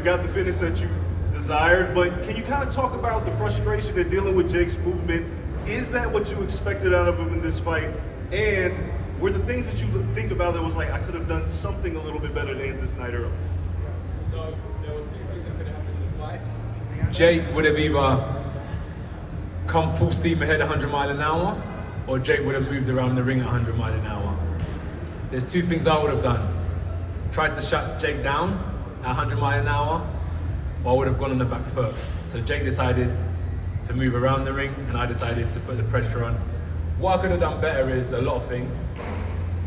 got the finish that you desired, but can you kind of talk about the frustration of dealing with Jake's movement? Is that what you expected out of him in this fight? And were the things that you think about that was like, I could have done something a little bit better than this night early? So there was two things that could have happened in the fight. Jake would have either come full steam ahead 100 mile an hour, or Jake would have moved around the ring at 100 mile an hour. There's two things I would have done. Tried to shut Jake down at 100 mile an hour, or I would have gone on the back foot. So Jake decided to move around the ring, and I decided to put the pressure on. What I could have done better is a lot of things.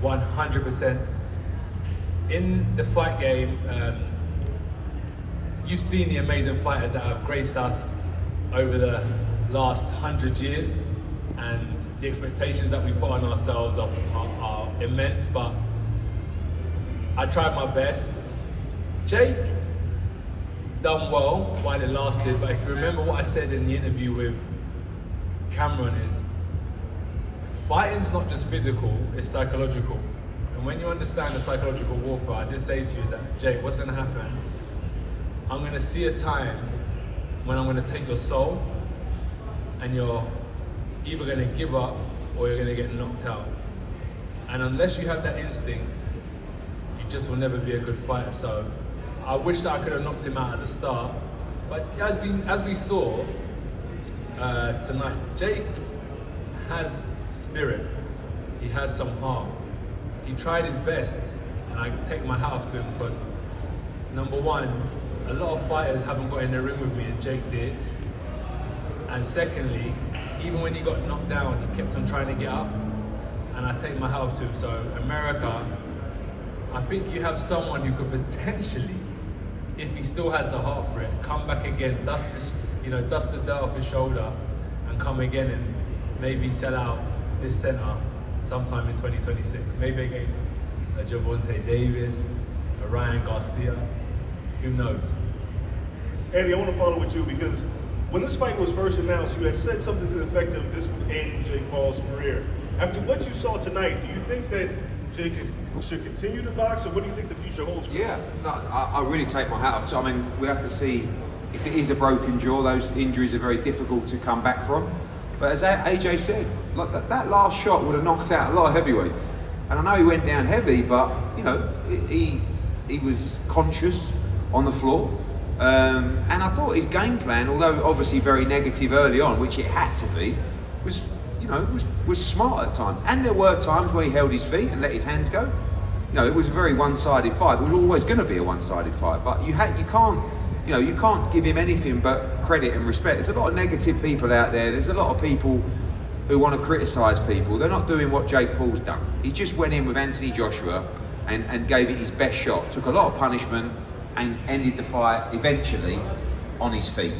100%. In the fight game, you've seen the amazing fighters that have graced us over the last 100 years, and the expectations that we put on ourselves are immense, but I tried my best. Jake done well while it lasted, but if you remember what I said in the interview with Cameron is, fighting's not just physical, it's psychological. And when you understand the psychological warfare, I did say to you that, Jake, what's gonna happen? I'm gonna see a time when I'm gonna take your soul and you're either gonna give up or you're gonna get knocked out. And unless you have that instinct, you just will never be a good fighter. So I wish that I could have knocked him out at the start, but as we saw tonight, Jake has spirit, he has some heart. He tried his best, and I take my hat off to him because, number one, a lot of fighters haven't got in the ring with me and Jake did. And secondly, even when he got knocked down, he kept on trying to get up, and I take my hat off to him. So America, I think you have someone who could potentially, if he still has the heart for it, come back again, dust the dirt off his shoulder, and come again and maybe sell out this center sometime in 2026. Maybe against a Javonte Davis, a Ryan Garcia, who knows? Andy, I want to follow with you because when this fight was first announced, you had said something to the effect of this would end Jake Paul's career. After what you saw tonight, do you think that Jake should continue to box, or what do you think the future holds for him? Yeah, no, I really take my hat off. So, I mean, we have to see if it is a broken jaw. Those injuries are very difficult to come back from. But as AJ said, like that last shot would have knocked out a lot of heavyweights. And I know he went down heavy, but you know, he was conscious on the floor. And I thought his game plan, although obviously very negative early on, which it had to be, was smart at times. And there were times where he held his feet and let his hands go. You know, it was a very one-sided fight. It was always going to be a one-sided fight, but you can't give him anything but credit and respect. There's a lot of negative people out there. There's a lot of people who want to criticise people. They're not doing what Jake Paul's done. He just went in with Anthony Joshua and gave it his best shot. Took a lot of punishment and ended the fight eventually on his feet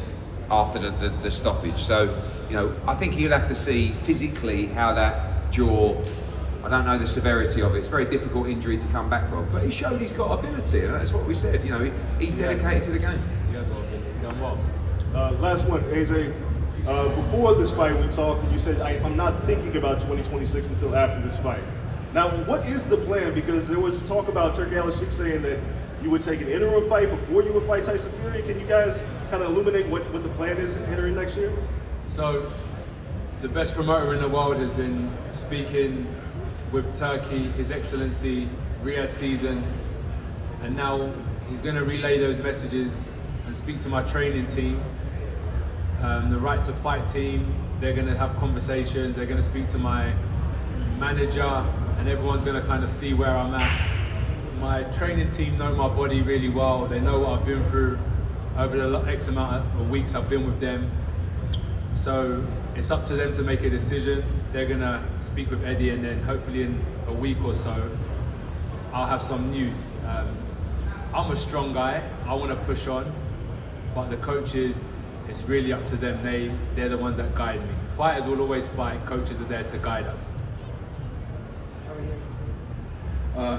after the stoppage. So, you know, I think he'll have to see physically how that jaw, I don't know the severity of it. It's a very difficult injury to come back from, but he showed he's got ability, and that's what we said. You know, he's dedicated to the game. He has got ability. He's done well. Last one, AJ. Before this fight, we talked, and you said, I'm not thinking about 2026 until after this fight. Now, what is the plan? Because there was talk about Turki Al-Sheikh saying that you would take an interim fight before you would fight Tyson Fury. Can you guys kind of illuminate what the plan is entering next year? So, the best promoter in the world has been speaking with Turkey, His Excellency, Riyadh season, and now he's going to relay those messages and speak to my training team, the Right to Fight team. They're going to have conversations, they're going to speak to my manager, and everyone's going to kind of see where I'm at. My training team know my body really well. They know what I've been through over the X amount of weeks I've been with them. So it's up to them to make a decision. They're gonna speak with Eddie, and then hopefully in a week or so, I'll have some news. I'm a strong guy. I want to push on, but the coaches, it's really up to them. They're the ones that guide me. Fighters will always fight. Coaches are there to guide us.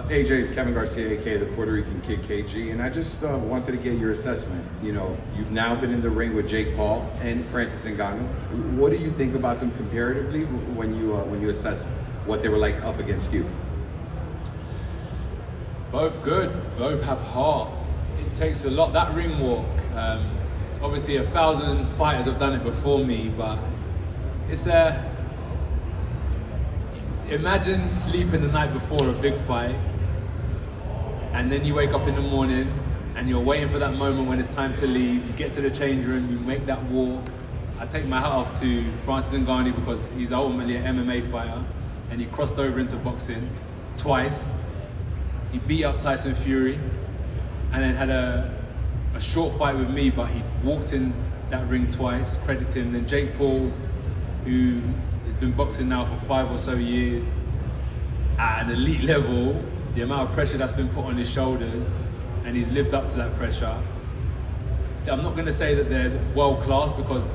AJ's Kevin Garcia, aka the Puerto Rican Kid KG, and I just wanted to get your assessment. You know, you've now been in the ring with Jake Paul and Francis Ngannou. What do you think about them comparatively when you assess what they were like up against you? Both good. Both have heart. it takes a lot. That ring walk, obviously 1,000 fighters have done it before me, but it's imagine sleeping the night before a big fight, and then you wake up in the morning and you're waiting for that moment when it's time to leave. You get to the change room, you make that walk. I take my hat off to Francis Ngannou because he's ultimately an MMA fighter, and he crossed over into boxing twice. He beat up Tyson Fury, and then had a short fight with me, but he walked in that ring twice. Credit him. Then Jake Paul, who has been boxing now for 5 or so years at an elite level, the amount of pressure that's been put on his shoulders, and he's lived up to that pressure. I'm not going to say that they're world class, because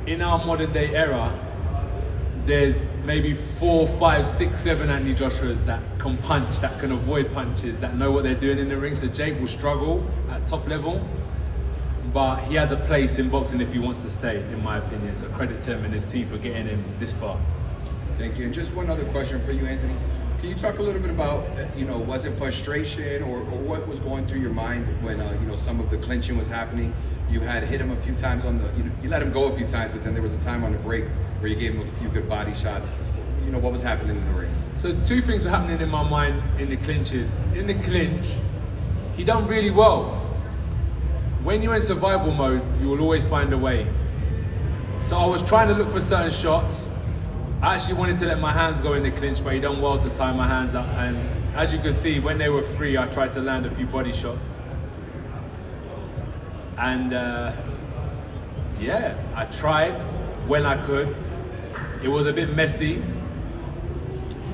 in our modern day era, there's maybe 4, 5, 6, 7 Anthony Joshuas that can punch, that can avoid punches, that know what they're doing in the ring. So Jake will struggle at top level, but he has a place in boxing if he wants to stay, in my opinion. So credit to him and his team for getting him this far. Thank you. And just one other question for you, Anthony. Can you talk a little bit about, was it frustration or what was going through your mind when, some of the clinching was happening? You had hit him a few times on the, you let him go a few times, but then there was a time on the break where you gave him a few good body shots. What was happening in the ring? So 2 things were happening in my mind in the clinches. In the clinch, he done really well. When you're in survival mode, you will always find a way. So I was trying to look for certain shots. I actually wanted to let my hands go in the clinch, but he done well to tie my hands up. And as you can see, when they were free, I tried to land a few body shots. And I tried when I could. It was a bit messy,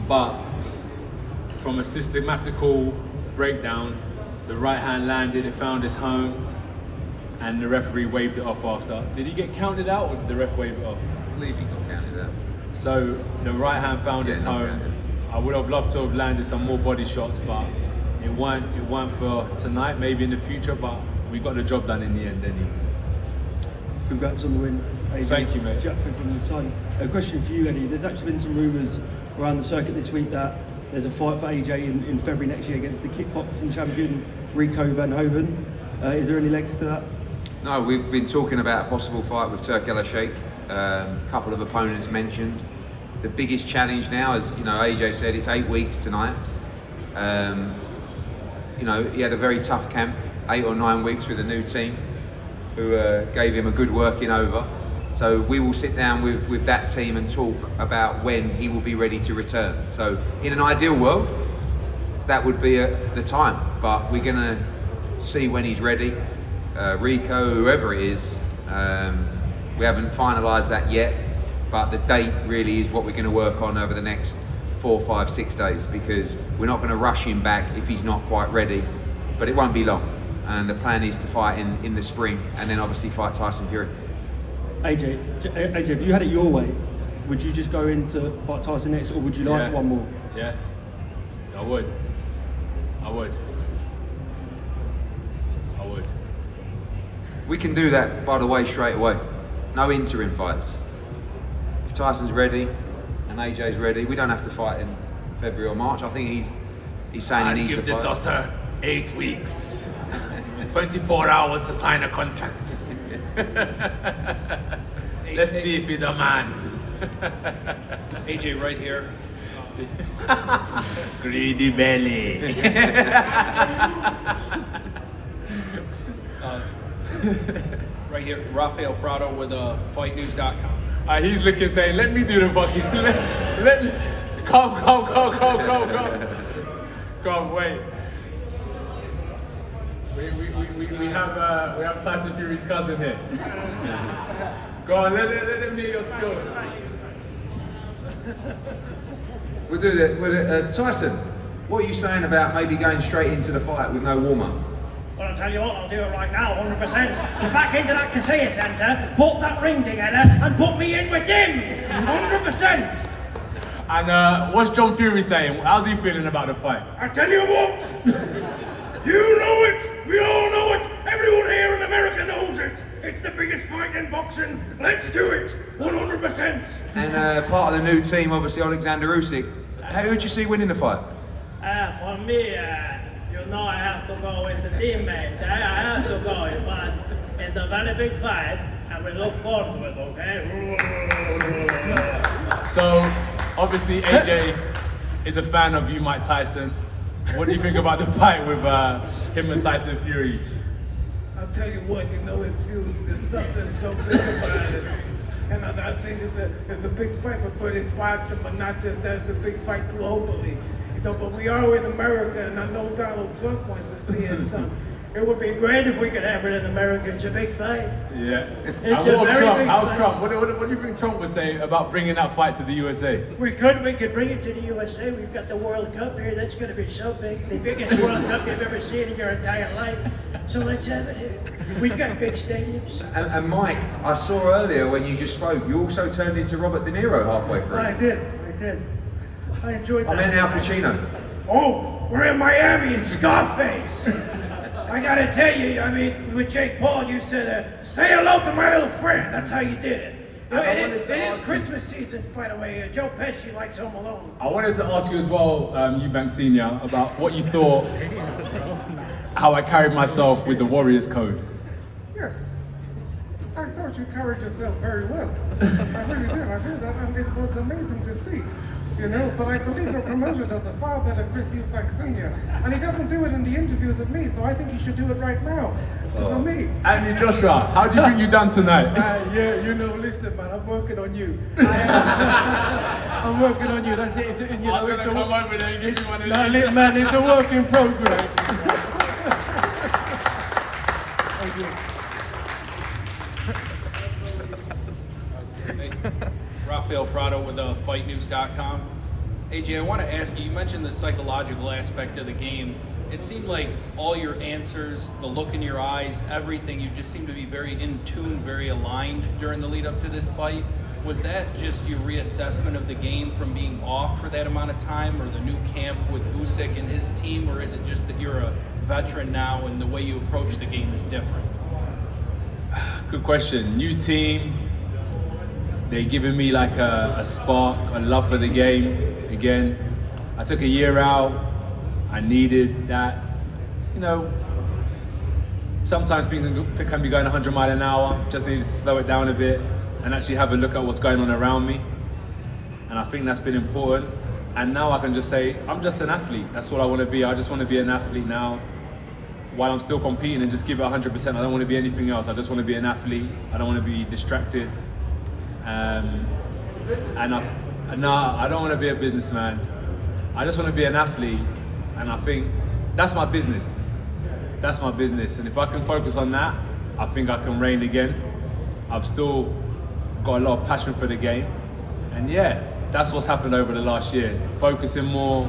but from a systematical breakdown, the right hand landed, it found its home, and the referee waved it off after. Did he get counted out, or did the ref wave it off? I believe he got counted out. So the right hand found its not home. counted. I would have loved to have landed some more body shots, but it weren't for tonight, maybe in the future, but we got the job done in the end anyway. Congrats on the win, AJ. Thank you, mate. Jack from the Sun. A question for you, Eddie. There's actually been some rumours around the circuit this week that there's a fight for AJ in February next year against the kickboxing champion Rico Van Hoven. Is there any legs to that? No, we've been talking about a possible fight with Turki Al-Sheikh. A couple of opponents mentioned. The biggest challenge now, as AJ said, it's 8 weeks tonight. He had a very tough camp, 8 or 9 weeks with a new team who gave him a good working over. So we will sit down with that team and talk about when he will be ready to return. So in an ideal world, that would be the time, but we're going to see when he's ready. Rico, whoever it is, we haven't finalised that yet, but the date really is what we're going to work on over the next 4, 5, 6 days, because we're not going to rush him back if he's not quite ready, but it won't be long. And the plan is to fight in the spring, and then obviously fight Tyson Fury. AJ, if you had it your way, would you just go into fight Tyson next, or would you like one more? Yeah, I would. We can do that, by the way, straight away. No interim fights. If Tyson's ready and AJ's ready, we don't have to fight in February or March. I think he's saying he needs to fight. Give the Dosser 8 weeks, 24 hours to sign a contract. Let's see if he's a man. AJ right here. Greedy belly. Right here, Rafael Prado with fightnews.com. He's looking, saying, "Let me do the fucking. Come. Come, wait. We have Tyson Fury's cousin here. Go on, let him hear your skills. We'll do that. Tyson, what are you saying about maybe going straight into the fight with no warm-up? Well, I'll tell you what, I'll do it right now, 100%. Back into that Casilla Centre, put that ring together, and put me in with him, 100%. And what's John Fury saying? How's he feeling about the fight? I tell you what, you know it, we all know it, everyone here in America knows it. It's the biggest fight in boxing. Let's do it, 100%. And part of the new team, obviously, Alexander Usyk. Who would you see winning the fight? For me, You know I have to go with the teammates. I have to go, but it's a very big fight, and we look forward to it, okay? So, obviously, AJ is a fan of you, Mike Tyson. What do you think about the fight with him and Tyson Fury? I'll tell you what, you know, it feels there's something so big about it. And I think it's a big fight for British boxing, but not just that, it's a big fight globally. You know, but we are in America, and I know Donald Trump wants to see it. So It would be great if we could have it in America. It's a big fight. Yeah. It's And a what very Trump? big How's fight. Trump? What do you think Trump would say about bringing that fight to the USA? We could bring it to the USA. We've got the World Cup here. That's going to be so big. The biggest World Cup you've ever seen in your entire life. So let's have it here. We've got big stadiums. And Mike, I saw earlier when you just spoke, you also turned into Robert De Niro halfway through. I did. I enjoyed that. I meant Al Pacino. Oh, we're in Miami in Scarface. I gotta tell you, I mean, with Jake Paul, you said, say hello to my little friend. That's how you did it. You know, it is Christmas season, by the way. Joe Pesci likes Home Alone. I wanted to ask you as well, Eubank Senior, about what you thought, how I carried myself with the Warriors code. Yes. I thought you carried yourself very well. I really did. I did that, and it was amazing to see. You know, but I believe your promoter does a far better Chris Eubank Senior. And he doesn't do it in the interviews with me, so I think he should do it right now. For me. Anthony Joshua, how do you think you done tonight? Yeah, you know, listen, man, I'm working on you. I'm working on you. That's it. You know, I'm gonna come over there and give you one of no, these. man, it's a work in progress. Thank you. Rafael Prado with FightNews.com. AJ, I want to ask you, you mentioned the psychological aspect of the game. It seemed like all your answers, the look in your eyes, everything, you just seemed to be very in tune, very aligned during the lead up to this fight. Was that just your reassessment of the game from being off for that amount of time, or the new camp with Usyk and his team, or is it just that you're a veteran now and the way you approach the game is different? Good question. New team. They giving me like a spark, a love for the game. Again, I took a year out. I needed that. You know, sometimes things can be going 100 miles an hour. Just needed to slow it down a bit and actually have a look at what's going on around me. And I think that's been important. And now I can just say, I'm just an athlete. That's what I want to be. I just want to be an athlete now. While I'm still competing, and just give it 100%. I don't want to be anything else. I just want to be an athlete. I don't want to be distracted. And I don't want to be a businessman. I just want to be an athlete. And I think that's my business. That's my business. And if I can focus on that, I think I can reign again. I've still got a lot of passion for the game. And yeah, that's what's happened over the last year. Focusing more,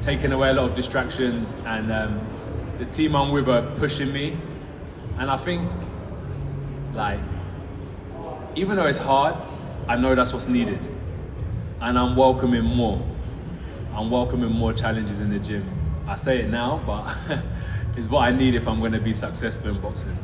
taking away a lot of distractions, and the team I'm with are pushing me. And I think, like, even though it's hard, I know that's what's needed. And I'm welcoming more. I'm welcoming more challenges in the gym. I say it now, but it's what I need if I'm going to be successful in boxing.